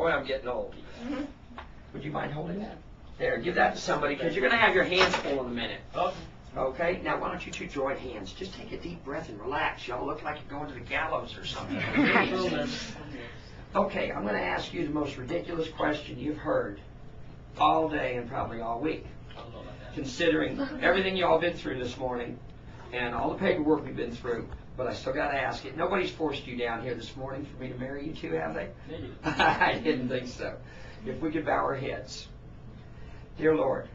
Boy, I'm getting old. Would you mind holding that? There, give that to somebody, because you're going to have your hands full in a minute. Okay, now why don't you two join hands? Just take a deep breath and relax. Y'all look like you're going to the gallows or something. Okay, I'm going to ask you the most ridiculous question you've heard all day and probably all week. Considering everything y'all been through this morning and all the paperwork we've been through, but I still got to ask it. Nobody's forced you down here this morning for me to marry you two, have they? Maybe. I didn't think so. If we could bow our heads. Dear Lord,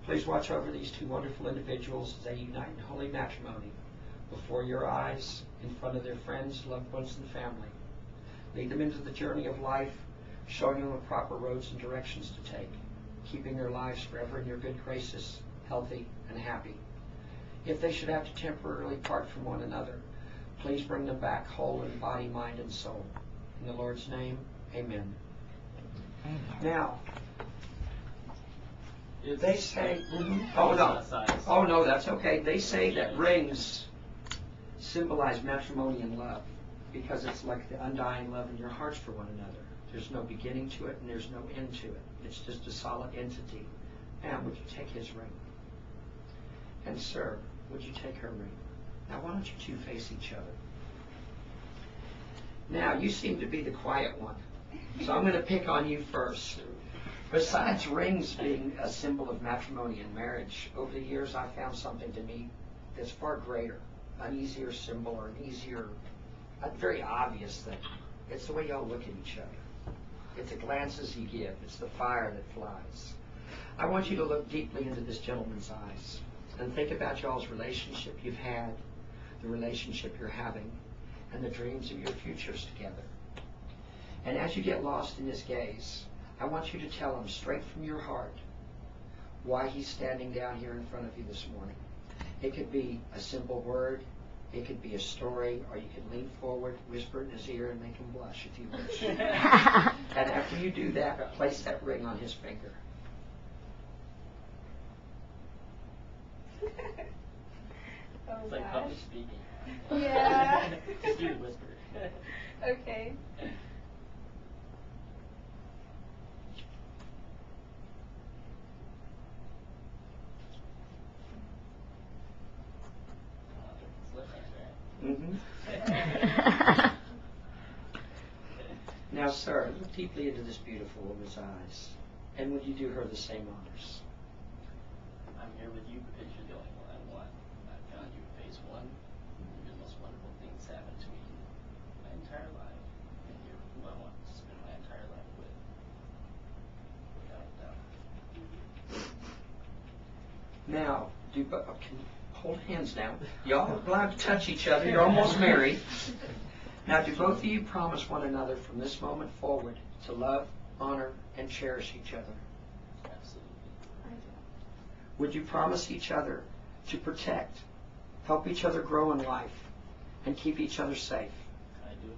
please watch over these two wonderful individuals as they unite in holy matrimony before your eyes, in front of their friends, loved ones, and family. Lead them into the journey of life, showing them the proper roads and directions to take, keeping their lives forever in your good graces, healthy and happy. If they should have to temporarily part from one another, please bring them back whole in body, mind, and soul. In the Lord's name, amen. Now, they say, oh no, that's okay. They say that rings symbolize matrimony and love because it's like the undying love in your hearts for one another. There's no beginning to it and there's no end to it. It's just a solid entity. Now, would you take his ring? And sir, would you take her ring? Now, why don't you two face each other? Now, you seem to be the quiet one, so I'm going to pick on you first. Besides rings being a symbol of matrimony and marriage, over the years I found something to me that's far greater, an easier symbol or an easier, a very obvious thing. It's the way y'all look at each other. It's the glances you give. It's the fire that flies. I want you to look deeply into this gentleman's eyes and think about y'all's relationship you've had, the relationship you're having, and the dreams of your futures together. And as you get lost in his gaze, I want you to tell him straight from your heart why he's standing down here in front of you this morning. It could be a simple word, it could be a story, or you can lean forward, whisper in his ear, and make him blush if you wish. And after you do that, place that ring on his finger. It's like public speaking. Yeah. Just do the whisper. Okay. Now, sir, look deeply into this beautiful woman's eyes, and would you do her the same honors? I'm here with you because you're the only one I want. I found you in phase one. You're the most wonderful things happened to me my entire life, and you're who I want to spend my entire life with. Without a doubt. Now, hold hands now. Y'all are allowed to touch each other. You're almost married. Now, do both of you promise one another from this moment forward to love, honor, and cherish each other? Absolutely. Would you promise each other to protect, help each other grow in life, and keep each other safe? I do.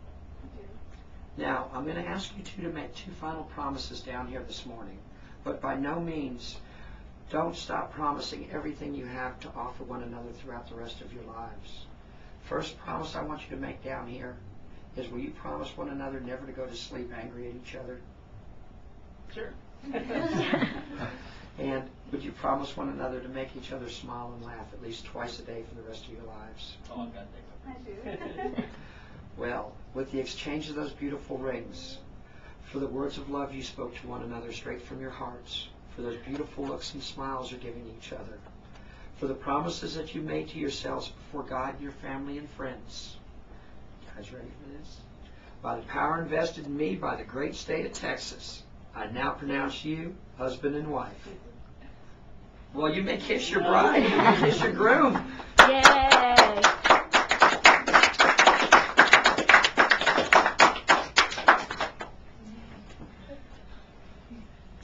Now, I'm going to ask you two to make two final promises down here this morning, but by no means don't stop promising everything you have to offer one another throughout the rest of your lives. First promise I want you to make down here is, will you promise one another never to go to sleep angry at each other? Sure. And would you promise one another to make each other smile and laugh at least twice a day for the rest of your lives? Oh, I've got that. I do. Well, with the exchange of those beautiful rings, for the words of love you spoke to one another straight from your hearts, for those beautiful looks and smiles you're giving each other, for the promises that you made to yourselves before God and your family and friends. You guys ready for this? By the power invested in me by the great state of Texas, I now pronounce you husband and wife. Well, you may kiss your bride, you may kiss your groom. Yay!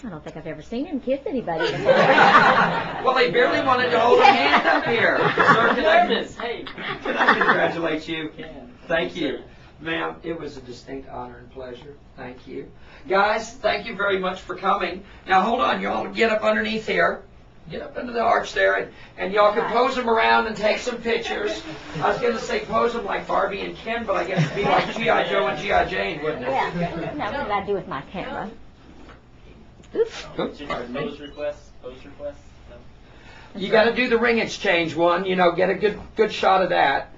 I don't think I've ever seen him kiss anybody before. Well, they barely wanted to hold a hand up here. Sir, can I congratulate you? Thank you. Ma'am, it was a distinct honor and pleasure. Thank you. Guys, thank you very much for coming. Now, hold on. You all get up underneath here. Get up into the arch there, and y'all can pose them around and take some pictures. I was going to say pose them like Barbie and Ken, but I guess it'd be like G.I. Joe and G.I. Jane, wouldn't it? Yeah. No, what did I do with my camera? Oops. Oops, Just pardon me. pose requests? No? You got to do the ring exchange one, you know, get a good shot of that.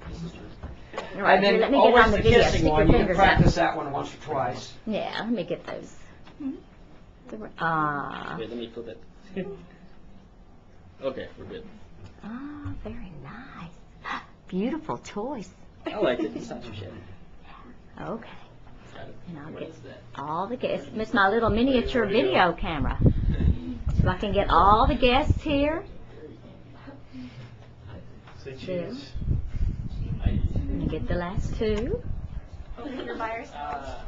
All right, And then here, let me get always on the the video. kissing Stick one, your you can fingers practice up. that one once or twice. Yeah, let me get those. Ah. Wait, let me flip it. Okay, we're good. Ah, very nice. Beautiful choice. I like it. It's not too shabby. Okay. And I'll What get is that? all the guests. It's my little miniature video camera. So I can get all the guests here. There. And get the last two. You're by yourself.